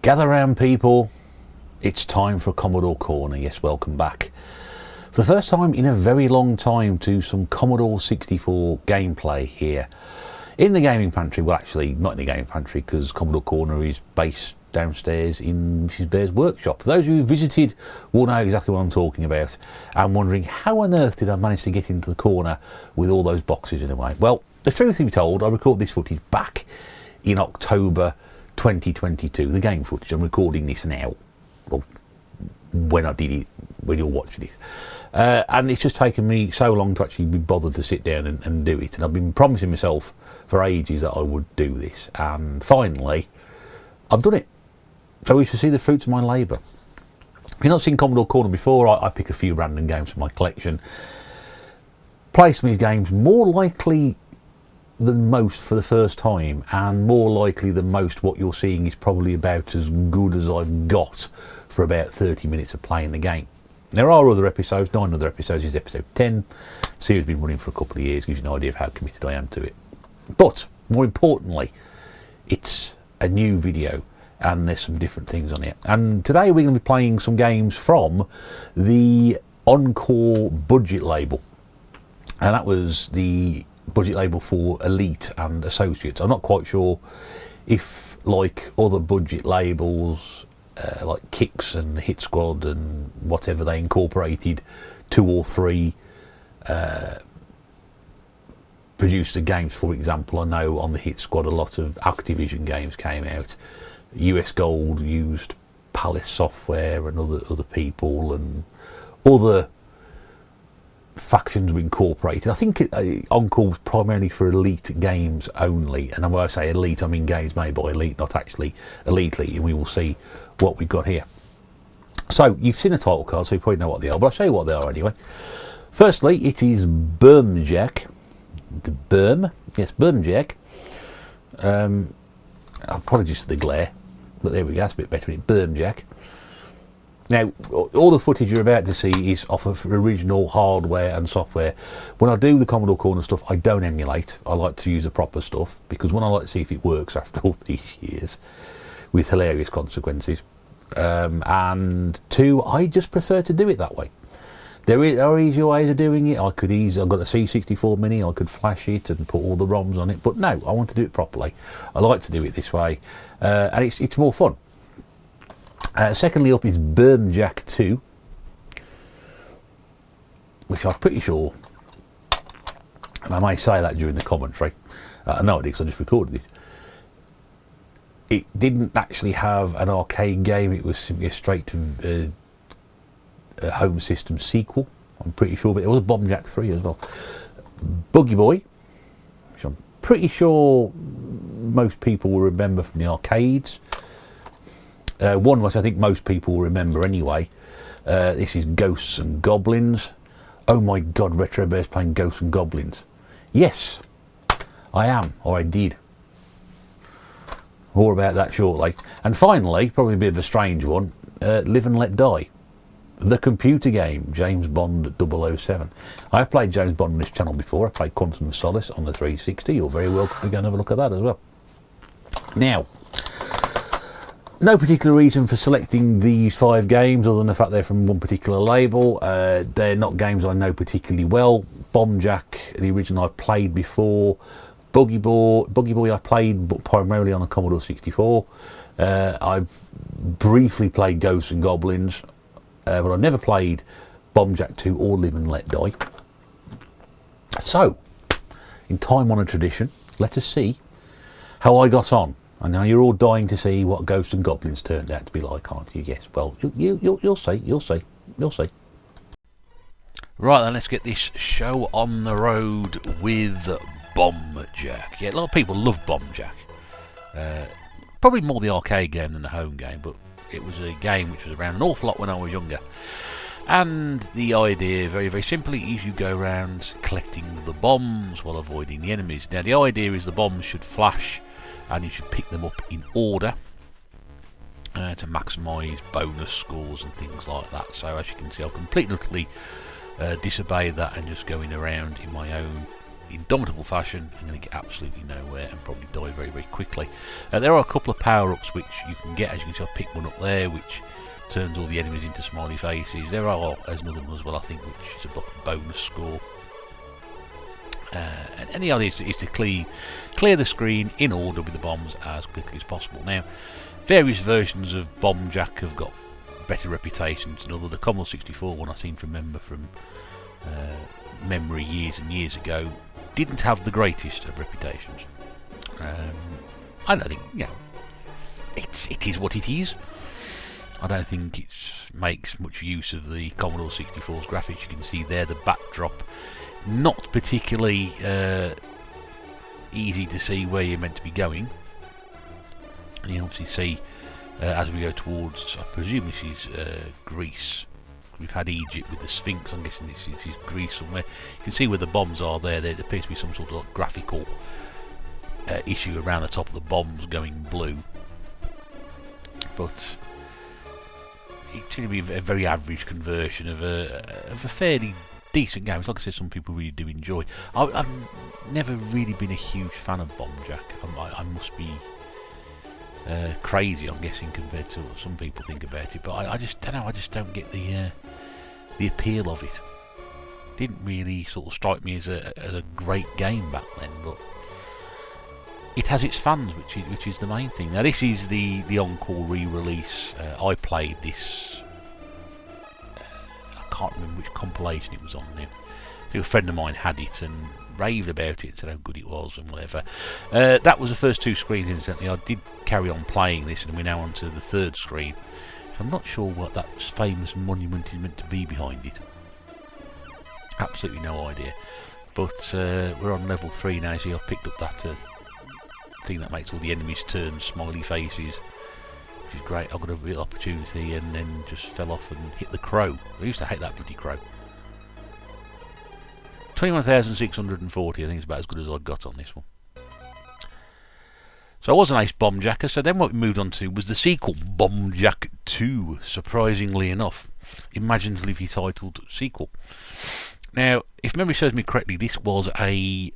Gather round, people. It's time for Commodore Corner. Yes, welcome back. For the first time in a very long time to some Commodore 64 gameplay here in the gaming pantry. Well, actually, not in the gaming pantry, because Commodore Corner is based downstairs in Mrs. Bear's workshop. For those of you who visited will know exactly what I'm talking about and wondering how on earth did I manage to get into the corner with all those boxes in a way. Well, the truth to be told, I recorded this footage back in October 2022, the game footage. I'm recording this now, well, when I did it, when you're watching it. And it's just taken me so long to actually be bothered to sit down and do it. And I've been promising myself for ages that I would do this. And finally, I've done it. So we should see the fruits of my labour. If you've not seen Commodore Corner before, I pick a few random games from my collection. Play some of these games more likely than most for the first time, and more likely than most what you're seeing is probably about as good as I've got for about 30 minutes of playing the game. There are other episodes, 9 other episodes. This is episode 10. The series has been running for a couple of years, gives you an idea of how committed I am to it. But more importantly, it's a new video and there's some different things on it. And today we're going to be playing some games from the Encore budget label, and that was the budget label for Elite and Associates. I'm not quite sure if, like other budget labels like Kicks and Hit Squad and whatever, they incorporated 2 or 3 producer games. For example, I know on the Hit Squad a lot of Activision games came out. US Gold used Palace Software and other people, and other factions were incorporated. I think Encore was primarily for Elite games only, and when I say Elite I mean games made by Elite, not actually Elitely, and we will see what we've got here. So you've seen the title card, so you probably know what they are, but I'll show you what they are anyway. Firstly, it is Bermjack. The Berm, yes, Bermjack. Apologies for the glare, but there we go, that's a bit better. Bermjack. Now, all the footage you're about to see is off of original hardware and software. When I do the Commodore Corner stuff, I don't emulate. I like to use the proper stuff, because one, I like to see if it works after all these years, with hilarious consequences. And 2, I just prefer to do it that way. There are easier ways of doing it. I've got a C64 Mini, I could flash it and put all the ROMs on it, but no, I want to do it properly. I like to do it this way, and it's more fun. Secondly up is Bermjack 2, which I'm pretty sure, and I may say that during the commentary, I know it because I just recorded it. It didn't actually have an arcade game, it was simply a straight to a home system sequel, I'm pretty sure, but there was a Bombjack 3 as well. Boogie Boy, which I'm pretty sure most people will remember from the arcades. One which I think most people will remember anyway. This is Ghosts and Goblins. Oh my god, Retro Bear's playing Ghosts and Goblins. Yes, I am, or I did. More about that shortly. And finally, probably a bit of a strange one, Live and Let Die. The computer game, James Bond 007. I've played James Bond on this channel before. I played Quantum of Solace on the 360. You're very welcome to go and have a look at that as well. Now, no particular reason for selecting these 5 games other than the fact they're from one particular label. They're not games I know particularly well. Bombjack, the original, I've played before. Boogie Boy I played, but primarily on a Commodore 64. I've briefly played Ghosts and Goblins, but I never played Bombjack 2 or Live and Let Die. So, in time-honoured tradition, let us see how I got on. I know you're all dying to see what Ghosts and Goblins turned out to be like, aren't you? Yes, well, you'll see, you'll see, you'll see. Right then, let's get this show on the road with Bombjack. Yeah, a lot of people love Bombjack. Probably more the arcade game than the home game, but it was a game which was around an awful lot when I was younger. And the idea, very, very simply, is you go around collecting the bombs while avoiding the enemies. Now, the idea is the bombs should flash, and you should pick them up in order to maximise bonus scores and things like that. So as you can see, I've completely disobeyed that and just going around in my own indomitable fashion, I'm going to get absolutely nowhere and probably die very, very quickly. There are a couple of power-ups which you can get. As you can see, I've picked one up there, which turns all the enemies into smiley faces. There are another one as well, I think, which is a bonus score. And the idea is to clear the screen in order with the bombs as quickly as possible. Now, various versions of Bomb Jack have got better reputations than others. The Commodore 64 one, I seem to remember from memory years and years ago, didn't have the greatest of reputations. I don't think, it is what it is. I don't think it makes much use of the Commodore 64's graphics. You can see there the backdrop, not particularly easy to see where you're meant to be going. And you obviously see as we go towards, I presume this is Greece. We've had Egypt with the Sphinx. I'm guessing this is Greece somewhere. You can see where the bombs are there. There appears to be some sort of like graphical issue around the top of the bombs going blue. But it seems to be a very average conversion of a fairly decent game. It's like I said, some people really do enjoy. I've never really been a huge fan of Bomb Jack. I must be crazy, I'm guessing, compared to what some people think about it. But I just don't know. I just don't get the appeal of it. Didn't really sort of strike me as a great game back then, but it has its fans, which is the main thing. Now this is the Encore re-release. I played this. I can't remember which compilation it was on now. I think a friend of mine had it and raved about it and said how good it was and whatever. That was the first two screens, incidentally. I did carry on playing this, and we're now on to the third screen. I'm not sure what that famous monument is meant to be behind it. Absolutely no idea. But we're on level 3 now, so I've picked up that thing that makes all the enemies turn smiley faces, which is great. I got a real opportunity and then just fell off and hit the crow. I used to hate that bloody crow. 21,640, I think it's about as good as I got on this one. So I was an ace Bomb Jacker. So then what we moved on to was the sequel, Bomb Jack 2, surprisingly enough. Imaginatively titled sequel. Now, if memory serves me correctly, this was a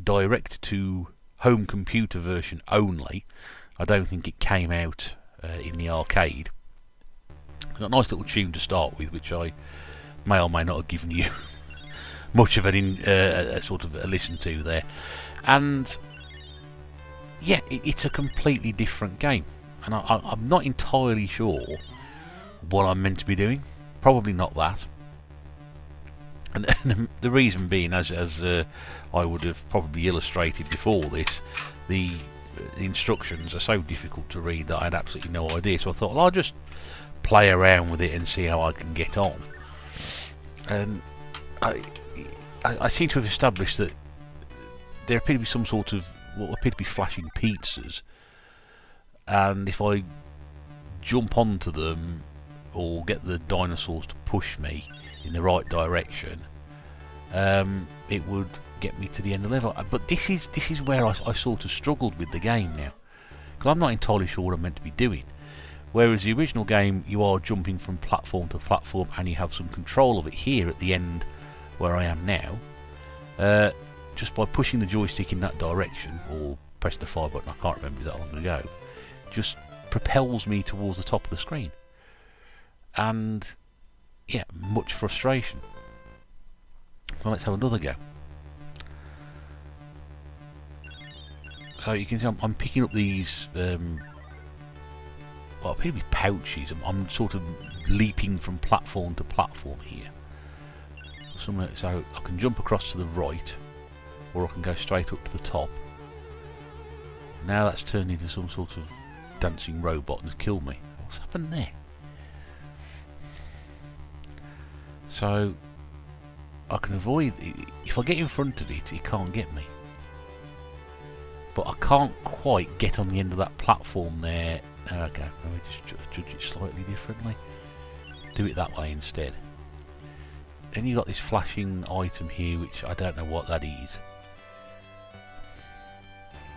direct to home computer version only. I don't think it came out in the arcade. It's got a nice little tune to start with, which I may or may not have given you much of a sort of a listen to there. And yeah, it's a completely different game, and I'm not entirely sure what I'm meant to be doing. Probably not that. And the reason being, as I would have probably illustrated before this, the instructions are so difficult to read that I had absolutely no idea. So I thought, well, I'll just play around with it and see how I can get on. And I seem to have established that there appear to be some sort of what appear to be flashing pizzas, and if I jump onto them or get the dinosaurs to push me in the right direction, it would get me to the end of the level. But this is where I sort of struggled with the game now, because I'm not entirely sure what I'm meant to be doing. Whereas the original game, you are jumping from platform to platform and you have some control of it. Here at the end where I am now, just by pushing the joystick in that direction or pressing the fire button, I can't remember that long ago, just propels me towards the top of the screen. And yeah, much frustration. So let's have another go. So you can see I'm picking up these well, maybe pouches. I'm sort of leaping from platform to platform here. So I can jump across to the right, or I can go straight up to the top. Now that's turned into some sort of dancing robot and has killed me. What's happened there? So I can avoid if I get in front of it, it can't get me. But I can't quite get on the end of that platform there. Okay, let me just judge it slightly differently. Do it that way instead. Then you've got this flashing item here, which I don't know what that is.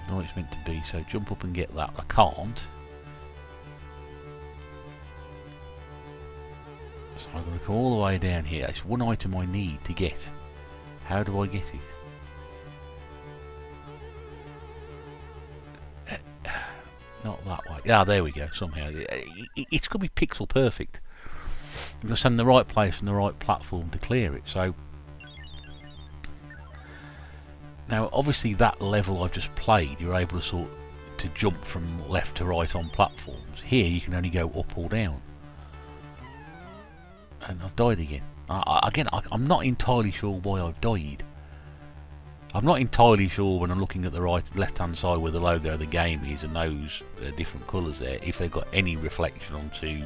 I know what it's meant to be, so jump up and get that. I can't. So I'm going to come all the way down here. It's one item I need to get. How do I get it? not that way. Ah, there we go. Somehow it's got to be pixel perfect. You've got to stand in the right place and the right platform to clear it. So now, obviously, that level I've just played, you're able to jump from left to right on platforms. Here, you can only go up or down. And I've died again. I'm not entirely sure why I've died. I'm not entirely sure when I'm looking at the left-hand side where the logo of the game is and those different colours there, if they've got any reflection onto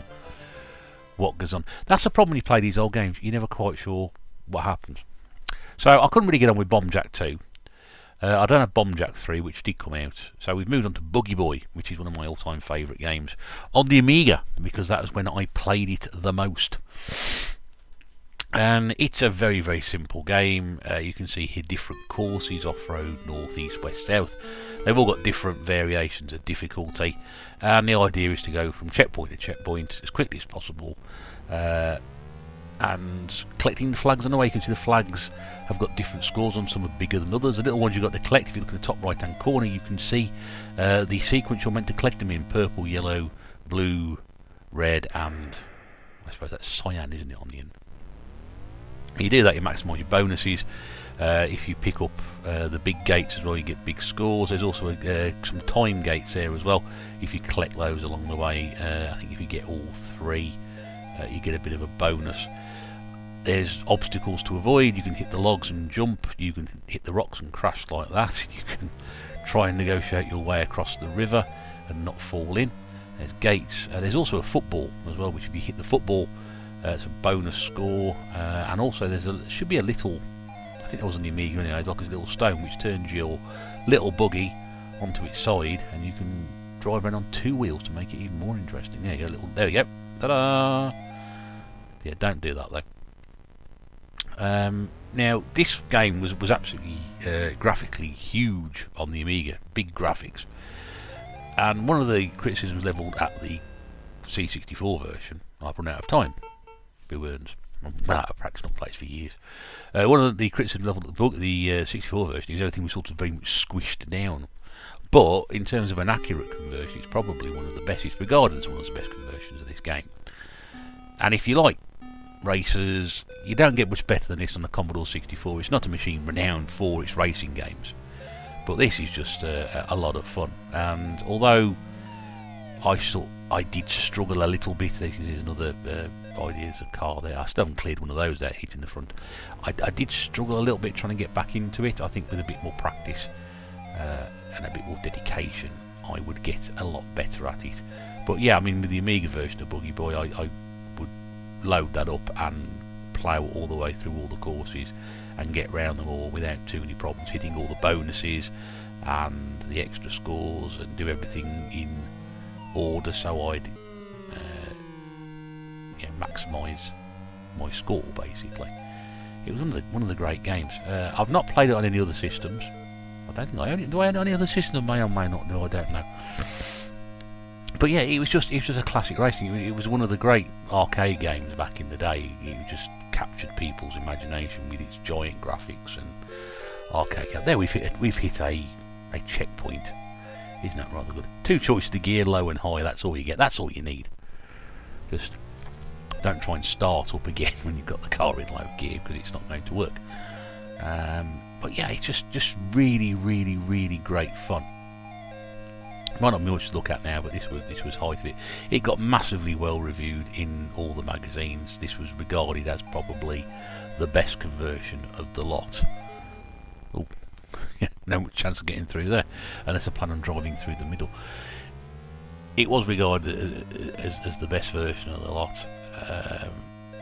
what goes on. That's the problem when you play these old games. You're never quite sure what happens. So I couldn't really get on with Bomb Jack 2. I don't have Bomb Jack 3, which did come out. So we've moved on to Boogie Boy, which is one of my all-time favourite games on the Amiga, because that was when I played it the most. And it's a very, very simple game. You can see here different courses: off-road, north, east, west, south. They've all got different variations of difficulty, and the idea is to go from checkpoint to checkpoint as quickly as possible, and collecting the flags on the way. You can see the flags have got different scores on. Some are bigger than others. The little ones you've got to collect, if you look at the top right hand corner, you can see the sequence you're meant to collect them in: purple, yellow, blue, red, and I suppose that's cyan, isn't it, on the end. You do that, you maximise your bonuses. If you pick up the big gates as well, you get big scores. There's also some time gates there as well. If you collect those along the way, I think if you get all three, you get a bit of a bonus. There's obstacles to avoid. You can hit the logs and jump. You can hit the rocks and crash like that. You can try and negotiate your way across the river and not fall in. There's gates. There's also a football as well, which if you hit the football, it's a bonus score. And also there should be a little, I think that was on the Amiga anyway, it's like a little stone which turns your little buggy onto its side, and you can drive around on two wheels to make it even more interesting. There you go, there we go. Ta-da! Yeah, don't do that though. Now this game was absolutely graphically huge on the Amiga, big graphics, and one of the criticisms levelled at the C64 version, I've run out of time. Bill Burns, I've run out of practice, not played for years. One of the criticisms levelled at the 64 version is everything was sort of very much squished down. But in terms of an accurate conversion, it's probably one of the best. It's regarded as one of the best conversions of this game. And if you like racers, you don't get much better than this on the Commodore 64. It's not a machine renowned for its racing games, but this is just a lot of fun. And although I did struggle a little bit, because there's another ideas of car there. I still haven't cleared one of those there, hitting the front. I did struggle a little bit trying to get back into it. I think with a bit more practice and a bit more dedication, I would get a lot better at it. But yeah, I mean, with the Amiga version of Boogie Boy, I would load that up and plough all the way through all the courses and get round them all without too many problems, hitting all the bonuses and the extra scores, and do everything in order so I'd maximise my score. Basically, it was one of the great games. I've not played it on any other systems. I don't think I own it. Do I own any other system? May or may not. No, I don't know. But yeah, it was just a classic racing. It was one of the great arcade games back in the day. It just captured people's imagination with its giant graphics and arcade. There we've hit a checkpoint. Isn't that rather good? Two choices to gear, low and high. That's all you get. That's all you need. Just don't try and start up again when you've got the car in low gear, because it's not going to work. But yeah, it's just really, really, really great fun. Might not be much to look at now, but this was height of it. It got massively well reviewed in all the magazines. This was regarded as probably the best conversion of the lot. Oh, no much chance of getting through there, unless I plan on driving through the middle. It was regarded as the best version of the lot,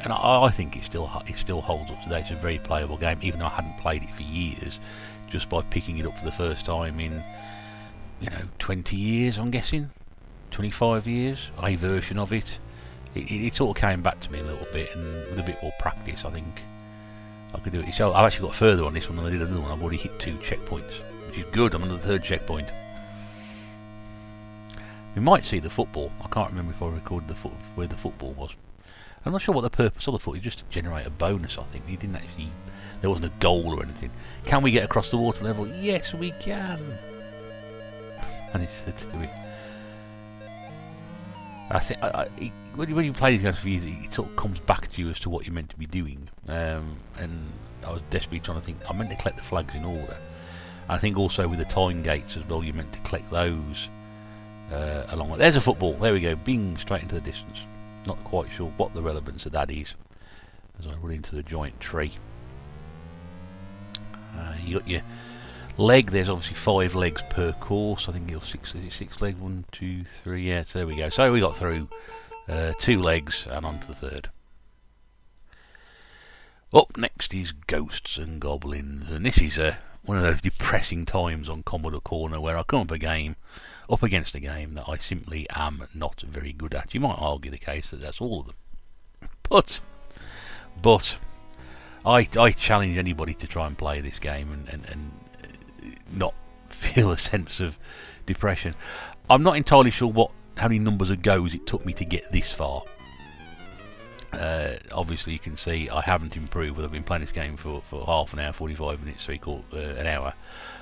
and I think it still holds up today. It's a very playable game, even though I hadn't played it for years. Just by picking it up for the first time in 20 years, I'm guessing 25 years, a version of it. It sort of came back to me a little bit, and with a bit more practice, I think I could do it. So I've actually got further on this one than I did another one. I've already hit 2 checkpoints, which is good. I'm on the 3rd checkpoint. We might see the football. I can't remember if I recorded where the football was. I'm not sure what the purpose of the football is. Just to generate a bonus, I think. You didn't actually. There wasn't a goal or anything. Can we get across the water level? Yes, we can. And he said to me, I think when you play these games for years, it sort of comes back to you as to what you're meant to be doing. And I was desperately trying to think. I meant to collect the flags in order. I think also with the time gates as well, you're meant to collect those along. There's a football. There we go. Bing, straight into the distance. Not quite sure what the relevance of that is as I run into the giant tree. You got your leg. There's obviously 5 legs per course. I think you're 6. Is it 6 legs? 1, 2, 3. Yeah. So there we go. So we got through 2 legs and on to the third. Up next is Ghosts and Goblins, and this is one of those depressing times on Commodore Corner where I come up against a game that I simply am not very good at. You might argue the case that that's all of them, but I challenge anybody to try and play this game and not feel a sense of depression. I'm not entirely sure how many numbers of goes it took me to get this far. Obviously you can see I haven't improved. I've been playing this game for half an hour, 45 minutes, an hour.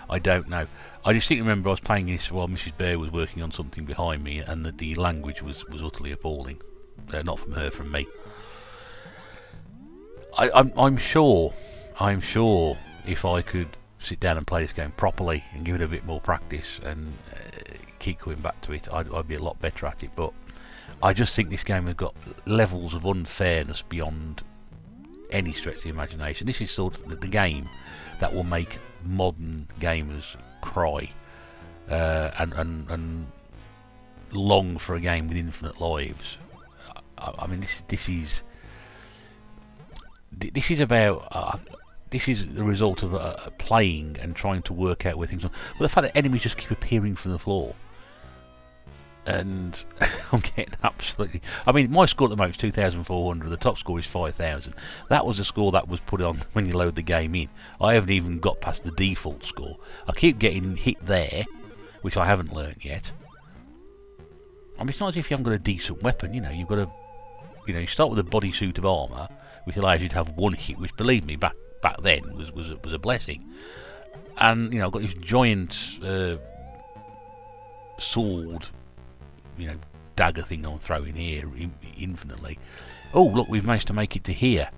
I don't know. I distinctly remember I was playing this while Mrs. Bear was working on something behind me, and that the language was utterly appalling. Not from her, from me. I'm sure if I could sit down and play this game properly and give it a bit more practice and keep coming back to it, I'd be a lot better at it. But I just think this game has got levels of unfairness beyond any stretch of the imagination. This is sort of the game that will make modern gamers cry and long for a game with infinite lives. I mean, this is about this is the result of playing and trying to work out where things are. Well, the fact that enemies just keep appearing from the floor. And I'm getting absolutely... I mean, my score at the moment is 2,400. The top score is 5,000. That was the score that was put on when you load the game in. I haven't even got past the default score. I keep getting hit there, which I haven't learnt yet. I mean, it's not as if you haven't got a decent weapon. You know, you've got a... You know, you start with a bodysuit of armour, which allows you to have one hit, which, believe me, back then was a blessing. And, you know, I've got this giant sword... You know, dagger thing I'm throwing here infinitely. Oh, look, we've managed to make it to here.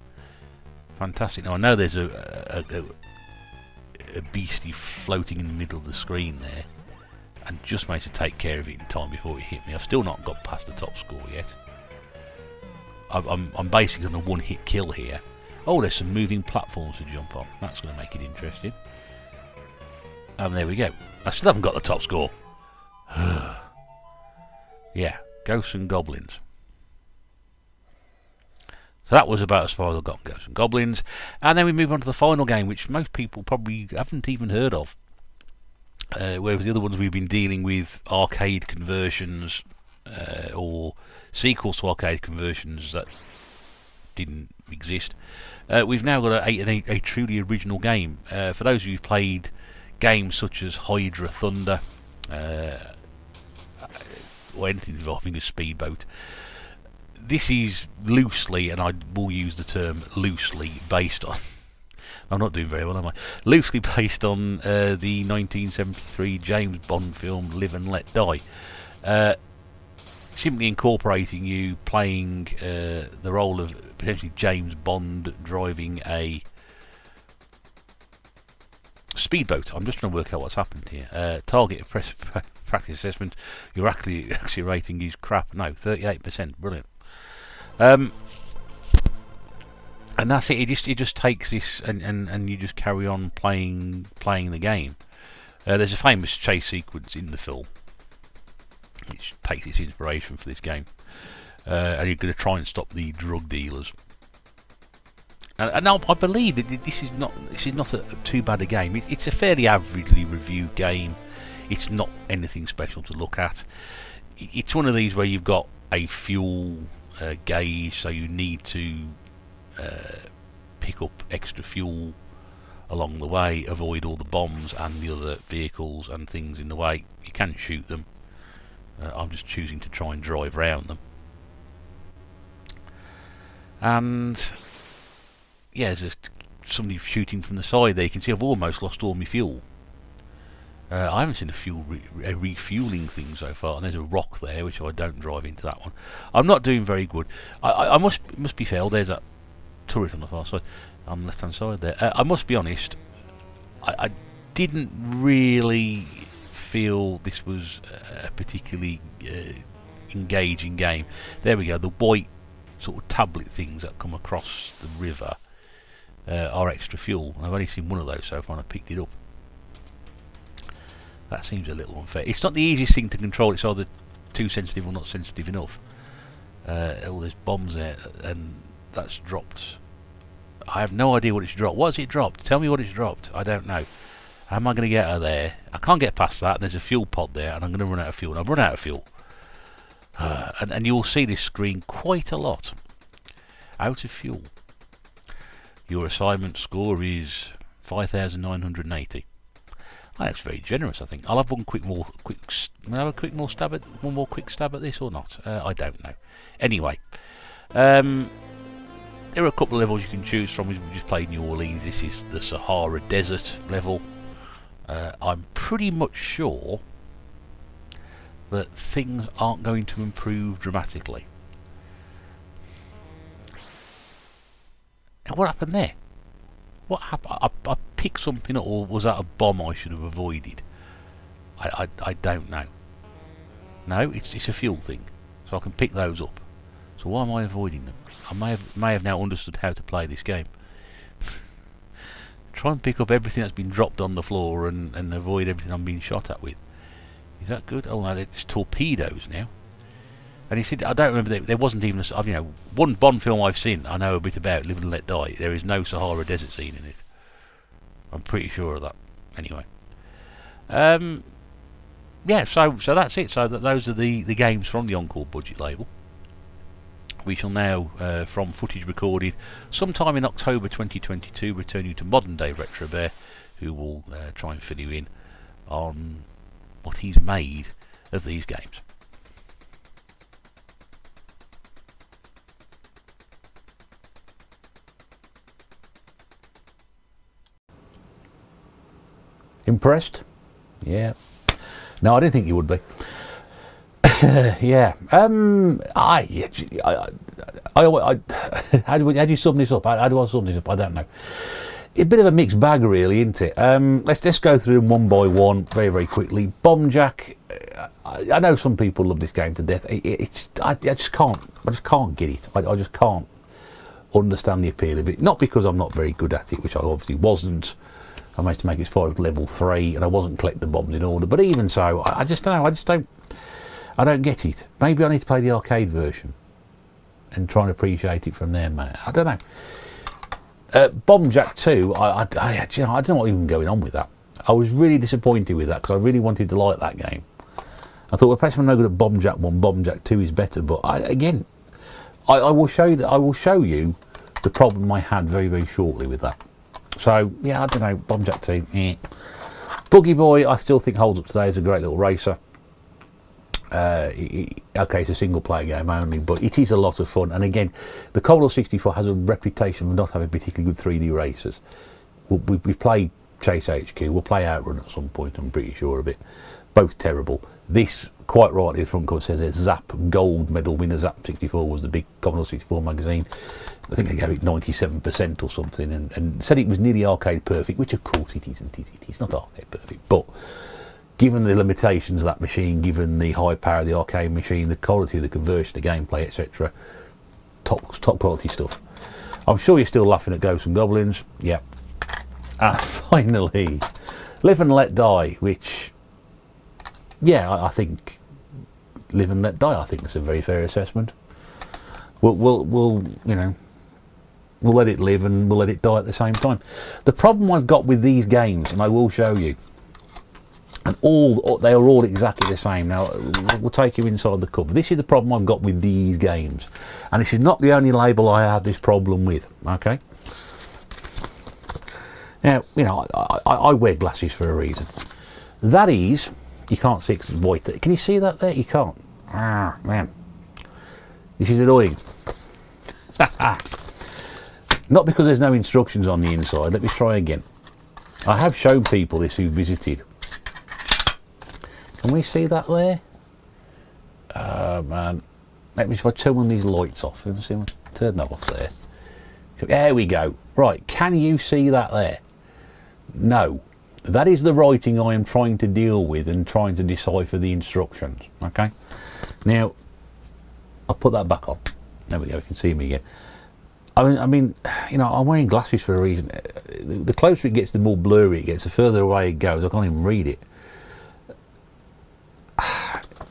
Fantastic. Now I know there's a beastie floating in the middle of the screen there, and just managed to take care of it in time before it hit me. I've still not got past the top score yet. I'm basically on a one-hit kill here. Oh, there's some moving platforms to jump on. That's going to make it interesting. And there we go. I still haven't got the top score. Yeah, Ghosts and Goblins. So that was about as far as I got, Ghosts and Goblins. And then we move on to the final game, which most people probably haven't even heard of. Whereas the other ones we've been dealing with arcade conversions or sequels to arcade conversions that didn't exist. We've now got a truly original game. For those of you who've played games such as Hydra Thunder, or anything involving a speedboat, this is loosely, and I will use the term loosely, based on I'm not doing very well, am I? Loosely based on the 1973 James Bond film Live and Let Die, simply incorporating you playing the role of potentially James Bond driving a speedboat. I'm just trying to work out what's happened here. Target of practice assessment. Your accuracy rating is crap. No, 38%. Brilliant. And that's it. It just takes this and you just carry on playing the game. There's a famous chase sequence in the film which takes its inspiration for this game. And you're going to try and stop the drug dealers. And now I believe that this is not too bad a game. It's a fairly averagely reviewed game. It's not anything special to look at. It's one of these where you've got a fuel gauge, so you need to pick up extra fuel along the way, avoid all the bombs and the other vehicles and things in the way. You can shoot them. I'm just choosing to try and drive around them. And yeah, there's somebody shooting from the side there. You can see I've almost lost all my fuel. I haven't seen a refueling thing so far, and there's a rock there, which I don't drive into that one. I'm not doing very good. I must be fair. There's that turret on the far side, on the left-hand side there. I must be honest. I didn't really feel this was a particularly engaging game. There we go. The white sort of tablet things that come across the river are extra fuel. I've only seen one of those so far, and I picked it up. That seems a little unfair. It's not the easiest thing to control. It's either too sensitive or not sensitive enough. Oh, there's bombs there, and that's dropped. I have no idea what it's dropped. What has it dropped? Tell me what it's dropped. I don't know. How am I going to get out of there? I can't get past that. And there's a fuel pod there, and I'm going to run out of fuel. And I've run out of fuel. And you'll see this screen quite a lot. Out of fuel. Your assignment score is 5,980. That's very generous, I think. I'll have one more quick stab at this or not. I don't know. Anyway, there are a couple of levels you can choose from. We just played New Orleans. This is the Sahara Desert level. I'm pretty much sure that things aren't going to improve dramatically. And what happened there? What happened? I picked something up, or was that a bomb I should have avoided? I don't know. No, it's a fuel thing, so I can pick those up. So why am I avoiding them? I may have now understood how to play this game. Try and pick up everything that's been dropped on the floor and avoid everything I'm being shot at with. Is that good? Oh no, it's torpedoes now. And he said, I don't remember, there wasn't even one Bond film I've seen I know a bit about, Live and Let Die. There is no Sahara Desert scene in it. I'm pretty sure of that. Anyway. Yeah, so that's it. So those are the games from the Encore budget label. We shall now, from footage recorded sometime in October 2022, return you to modern day Retro Bear, who will try and fill you in on what he's made of these games. Impressed? Yeah. No, I didn't think you would be. Yeah. How do you sum this up? How do I sum this up? I don't know. A bit of a mixed bag, really, isn't it? Let's go through them one by one, very, very quickly. Bomb Jack. I know some people love this game to death. I just can't get it. I just can't understand the appeal of it. Not because I'm not very good at it, which I obviously wasn't. I managed to make it as far as level 3, and I wasn't collecting the bombs in order. But even so, I just don't know. I don't get it. Maybe I need to play the arcade version and try and appreciate it from there, mate. I don't know. Bomb Jack 2, I don't know what even going on with that. I was really disappointed with that because I really wanted to like that game. I thought, well, perhaps I'm no good at Bomb Jack 1, Bomb Jack 2 is better. But I will show you that. I will show you the problem I had very, very shortly with that. So yeah, I don't know. Bomb Jack 2. Boogie Boy, I still think holds up today as a great little racer. Okay, it's a single player game only, but it is a lot of fun. And again, the Commodore 64 has a reputation for not having particularly good 3D racers. We've played Chase HQ, we'll play Outrun at some point, I'm pretty sure of it. Both terrible. This, quite rightly, the front cover says it's Zap Gold Medal winner. Zap 64 was the big Commodore 64 magazine. I think they gave it 97% or something, and said it was nearly arcade perfect, which of course it isn't, is it? It's not arcade perfect, but given the limitations of that machine, given the high power of the arcade machine, the quality of the conversion, the gameplay, etc., top quality stuff. I'm sure you're still laughing at Ghosts and Goblins. Yeah. And finally, Live and Let Die, which, yeah, I think Live and Let Die, I think that's a very fair assessment. We'll let it live and we'll let it die at the same time. The problem I've got with these games, and I will show you, and they are all exactly the same. Now, we'll take you inside the cover. This is the problem I've got with these games. And this is not the only label I have this problem with, okay? Now, I wear glasses for a reason. That is, you can't see because it's white. Can you see that there? You can't. Ah, man. This is annoying. Not because there's no instructions on the inside. Let me try again. I have shown people this who visited. Can we see that there? Oh man, maybe if I turn one of these lights off, you can see, turn that off there. There we go. Right, can you see that there? No. That is the writing I am trying to deal with and trying to decipher the instructions. Okay. Now, I'll put that back on. There we go. You can see me again. I mean, you know, I'm wearing glasses for a reason. The closer it gets, the more blurry it gets. The further away it goes, I can't even read it.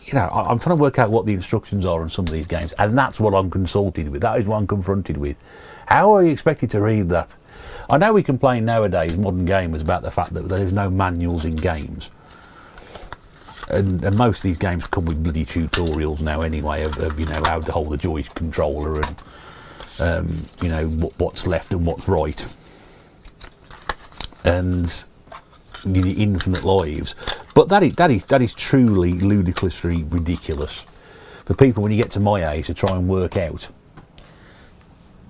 You know, I'm trying to work out what the instructions are on some of these games, and that's what I'm consulted with. That is what I'm confronted with. How are you expected to read that? I know we complain nowadays, modern gamers, about the fact that there's no manuals in games. And most of these games come with bloody tutorials now anyway, of you know, how to hold the joy controller and, you know, what's left and what's right. And the infinite lives. But that is truly ludicrously ridiculous for people when you get to my age to try and work out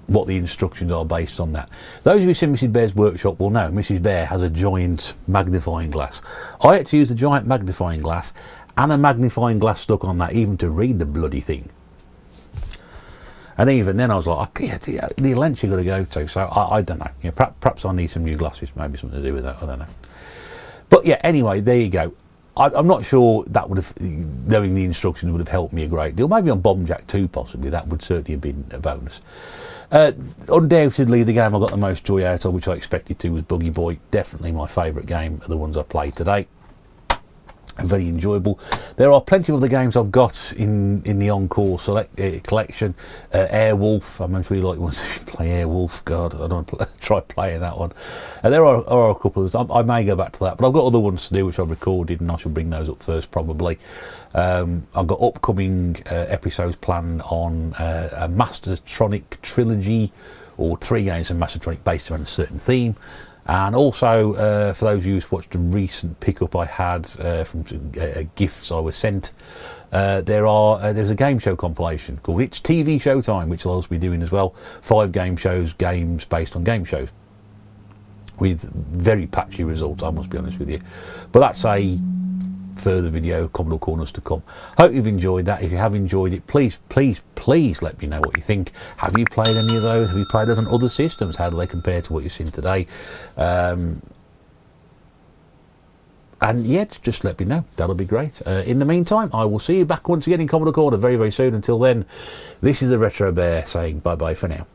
what the instructions are based on that. Those of you who've seen Mrs. Bear's workshop will know Mrs. Bear has a giant magnifying glass. I had to use a giant magnifying glass and a magnifying glass stuck on that even to read the bloody thing. And even then I was like, yeah, the lengths you've got to go to. So I don't know. You know, perhaps I need some new glasses, maybe something to do with that, I don't know. But yeah, anyway, there you go. I'm not sure that would have, knowing the instructions would have helped me a great deal. Maybe on Bomb Jack 2 possibly, that would certainly have been a bonus. Undoubtedly the game I got the most joy out of, which I expected to, was Boogie Boy. Definitely my favourite game of the ones I've played today. Very enjoyable. There are plenty of other games I've got in the Encore collection. Airwolf, I mean, if we like want to play Airwolf, God, I don't want to try playing that one. There are a couple of I may go back to that, but I've got other ones to do which I've recorded, and I shall bring those up first probably. I've got upcoming episodes planned on a Mastertronic trilogy, or 3 games of Mastertronic based around a certain theme. And also, for those of you who've watched a recent pickup I had from gifts I was sent, there's a game show compilation called It's TV Showtime, which I'll also be doing as well. 5 game shows, games based on game shows, with very patchy results, I must be honest with you. But that's a further video, Commodore Corners to come. Hope you've enjoyed that. If you have enjoyed it, please let me know what you think. Have you played any of those? Have you played those on other systems? How do they compare to what you've seen today? And yeah, just let me know. That'll be great. In the meantime, I will see you back once again in Commodore Corner very, very soon. Until then, this is the Retro Bear saying bye-bye for now.